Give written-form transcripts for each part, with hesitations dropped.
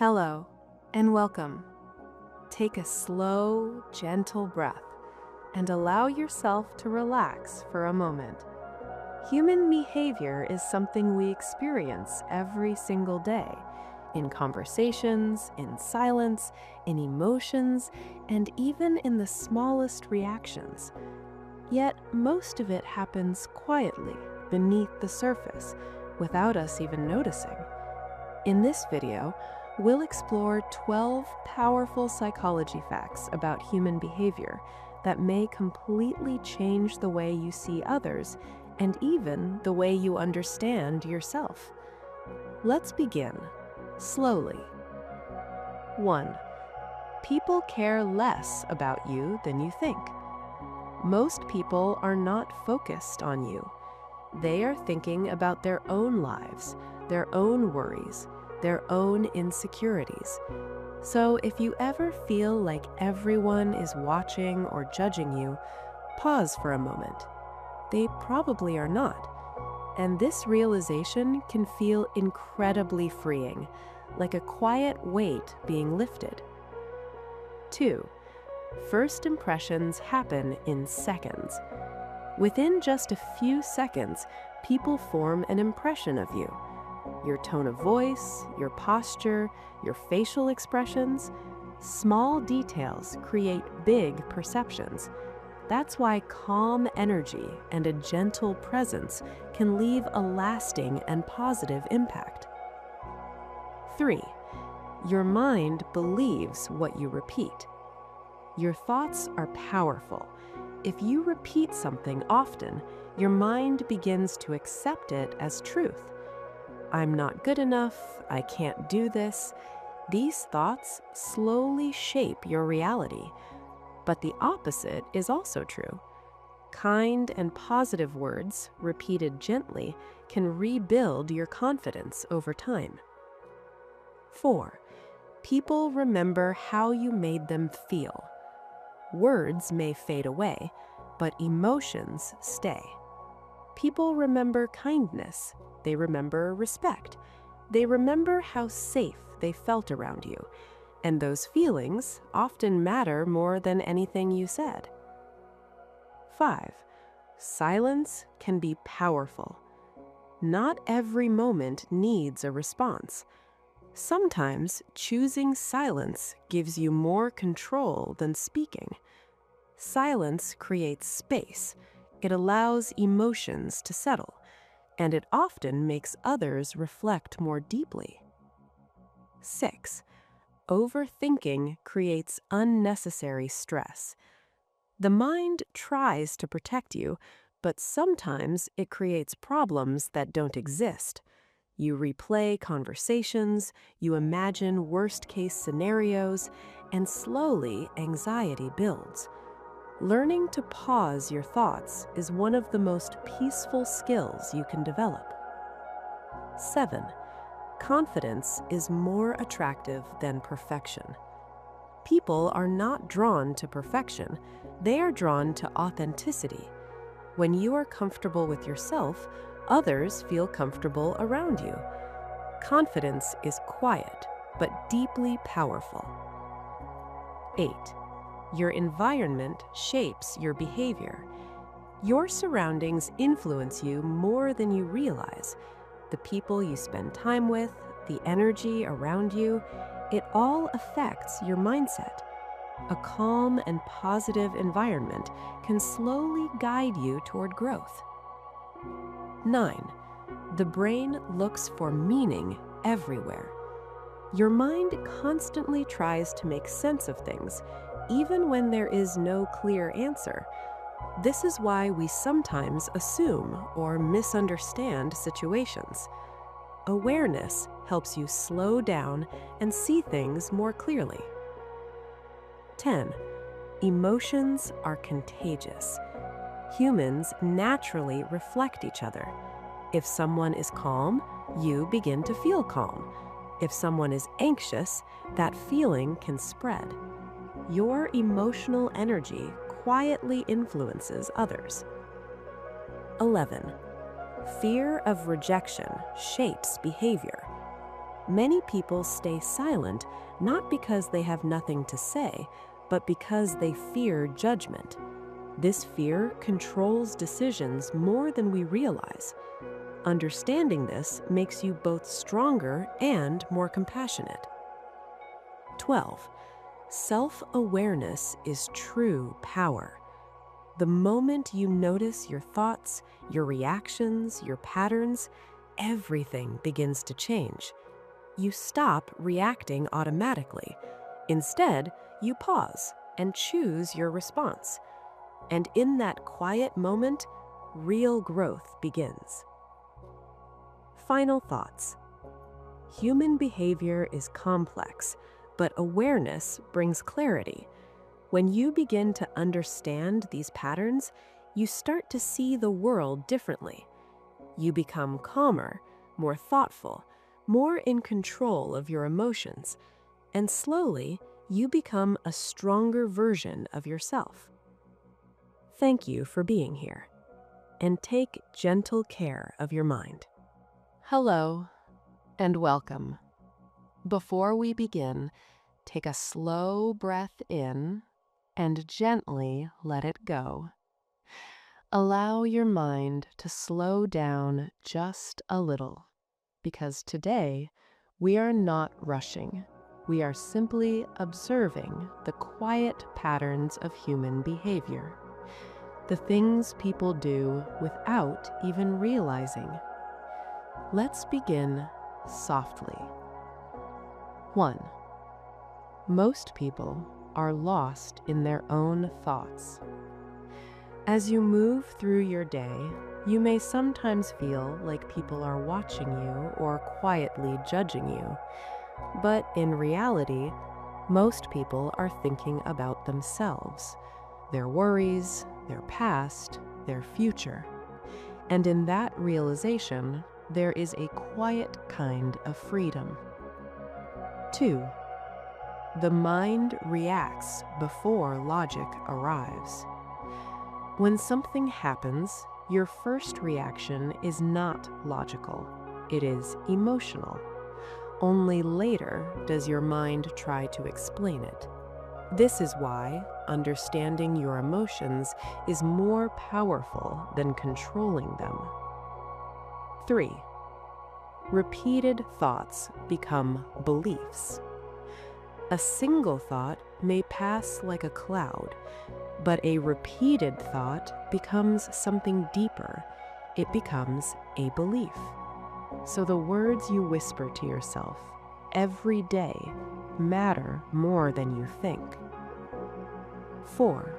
Hello, and welcome. Take a slow, gentle breath and allow yourself to relax for a moment. Human behavior is something we experience every single day, in conversations, in silence, in emotions, and even in the smallest reactions. Yet most of it happens quietly, beneath the surface, without us even noticing. In this video, we'll explore 12 powerful psychology facts about human behavior that may completely change the way you see others and even the way you understand yourself. Let's begin, slowly. 1. People care less about you than you think. Most people are not focused on you. They are thinking about their own lives, their own worries, their own insecurities. So if you ever feel like everyone is watching or judging you, pause for a moment. They probably are not. And this realization can feel incredibly freeing, like a quiet weight being lifted. 2. First impressions happen in seconds. Within just a few seconds, people form an impression of you. Your tone of voice, your posture, your facial expressions, small details create big perceptions. That's why calm energy and a gentle presence can leave a lasting and positive impact. 3. Your mind believes what you repeat. Your thoughts are powerful. If you repeat something often, your mind begins to accept it as truth. I'm not good enough, I can't do this. These thoughts slowly shape your reality. But the opposite is also true. Kind and positive words, repeated gently, can rebuild your confidence over time. 4. People remember how you made them feel. Words may fade away, but emotions stay. People remember kindness. They remember respect. They remember how safe they felt around you. And those feelings often matter more than anything you said. 5. Silence can be powerful. Not every moment needs a response. Sometimes choosing silence gives you more control than speaking. Silence creates space. It allows emotions to settle, and it often makes others reflect more deeply. 6. Overthinking creates unnecessary stress. The mind tries to protect you, but sometimes it creates problems that don't exist. You replay conversations, you imagine worst-case scenarios, and slowly anxiety builds. Learning to pause your thoughts is one of the most peaceful skills you can develop. 7. Confidence is more attractive than perfection. People are not drawn to perfection, they are drawn to authenticity. When you are comfortable with yourself, others feel comfortable around you. Confidence is quiet, but deeply powerful. 8. Your environment shapes your behavior. Your surroundings influence you more than you realize. The people you spend time with, the energy around you, it all affects your mindset. A calm and positive environment can slowly guide you toward growth. 9. The brain looks for meaning everywhere. Your mind constantly tries to make sense of things, even when there is no clear answer. This is why we sometimes assume or misunderstand situations. Awareness helps you slow down and see things more clearly. 10. Emotions are contagious. Humans naturally reflect each other. If someone is calm, you begin to feel calm. If someone is anxious, that feeling can spread. Your emotional energy quietly influences others. 11. Fear of rejection shapes behavior. Many people stay silent not because they have nothing to say, but because they fear judgment. This fear controls decisions more than we realize. Understanding this makes you both stronger and more compassionate. 12. Self-awareness is true power. The moment you notice your thoughts, your reactions, your patterns, everything begins to change. You stop reacting automatically. Instead, you pause and choose your response. And in that quiet moment, real growth begins. Final thoughts. Human behavior is complex, but awareness brings clarity. When you begin to understand these patterns, you start to see the world differently. You become calmer, more thoughtful, more in control of your emotions, and slowly you become a stronger version of yourself. Thank you for being here, and take gentle care of your mind. Hello, and welcome. Before we begin, take a slow breath in and gently let it go. Allow your mind to slow down just a little, because today we are not rushing. We are simply observing the quiet patterns of human behavior, the things people do without even realizing. Let's begin softly. 1. Most people are lost in their own thoughts. As you move through your day, you may sometimes feel like people are watching you or quietly judging you. But in reality, most people are thinking about themselves, their worries, their past, their future. And in that realization, there is a quiet kind of freedom. 2. The mind reacts before logic arrives. When something happens, your first reaction is not logical. It is emotional. Only later does your mind try to explain it. This is why understanding your emotions is more powerful than controlling them. 3. Repeated thoughts become beliefs. A single thought may pass like a cloud, but a repeated thought becomes something deeper. It becomes a belief. So the words you whisper to yourself every day matter more than you think. 4.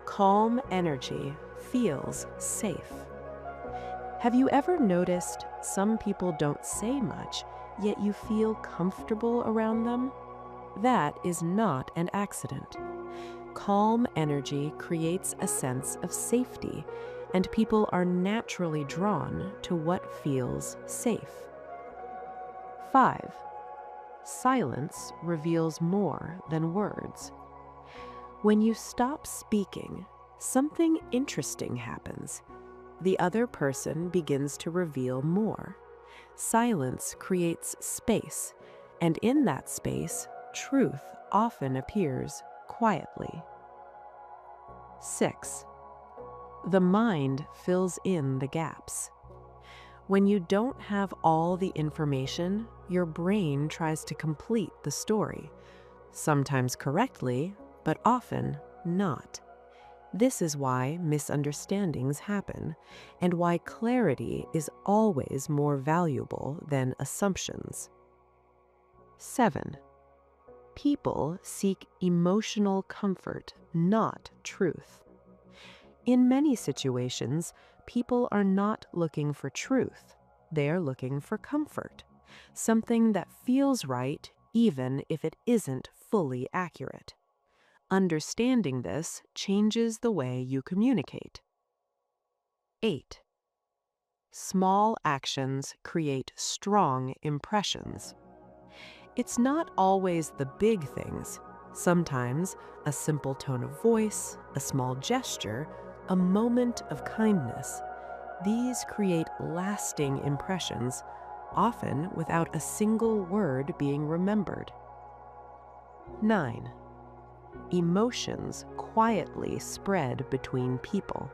Calm energy feels safe. Have you ever noticed some people don't say much, yet you feel comfortable around them? That is not an accident. Calm energy creates a sense of safety, and people are naturally drawn to what feels safe. 5. Silence reveals more than words. When you stop speaking, something interesting happens. The other person begins to reveal more. Silence creates space, and in that space, truth often appears quietly. 6. The mind fills in the gaps. When you don't have all the information, your brain tries to complete the story, sometimes correctly, but often not. This is why misunderstandings happen, and why clarity is always more valuable than assumptions. 7. People seek emotional comfort, not truth. In many situations, people are not looking for truth. They are looking for comfort, something that feels right even if it isn't fully accurate. Understanding this changes the way you communicate. 8. Small actions create strong impressions. It's not always the big things. Sometimes a simple tone of voice, a small gesture, a moment of kindness. These create lasting impressions, often without a single word being remembered. 9. Emotions quietly spread between people.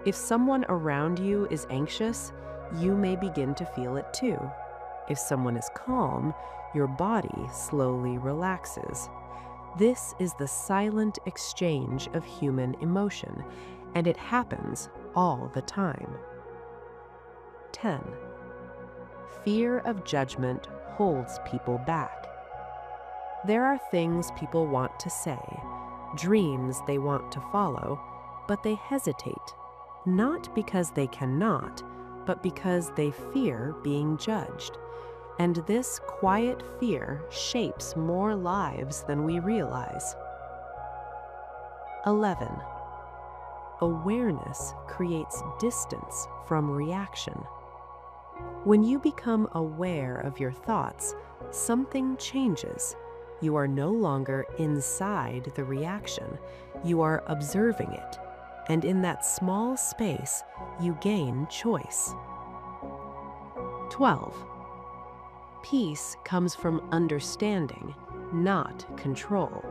If someone around you is anxious, you may begin to feel it too. If someone is calm, your body slowly relaxes. This is the silent exchange of human emotion, and it happens all the time. 10. Fear of judgment holds people back. There are things people want to say, dreams they want to follow, but they hesitate, not because they cannot, but because they fear being judged. And this quiet fear shapes more lives than we realize. 11. Awareness creates distance from reaction. When you become aware of your thoughts, something changes. You are no longer inside the reaction. You are observing it. And in that small space, you gain choice. 12. Peace comes from understanding, not control.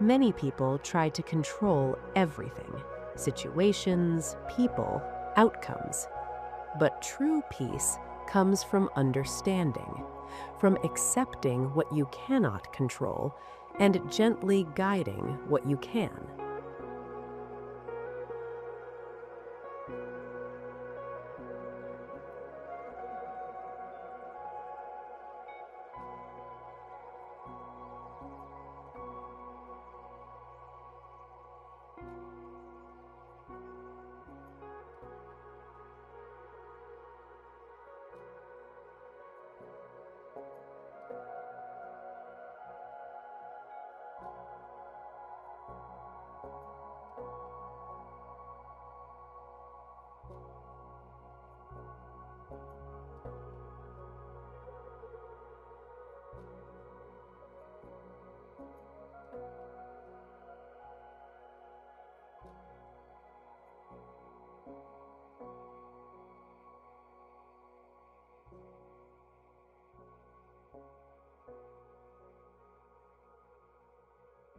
Many people try to control everything: situations, people, outcomes. But true peace comes from understanding, from accepting what you cannot control and gently guiding what you can.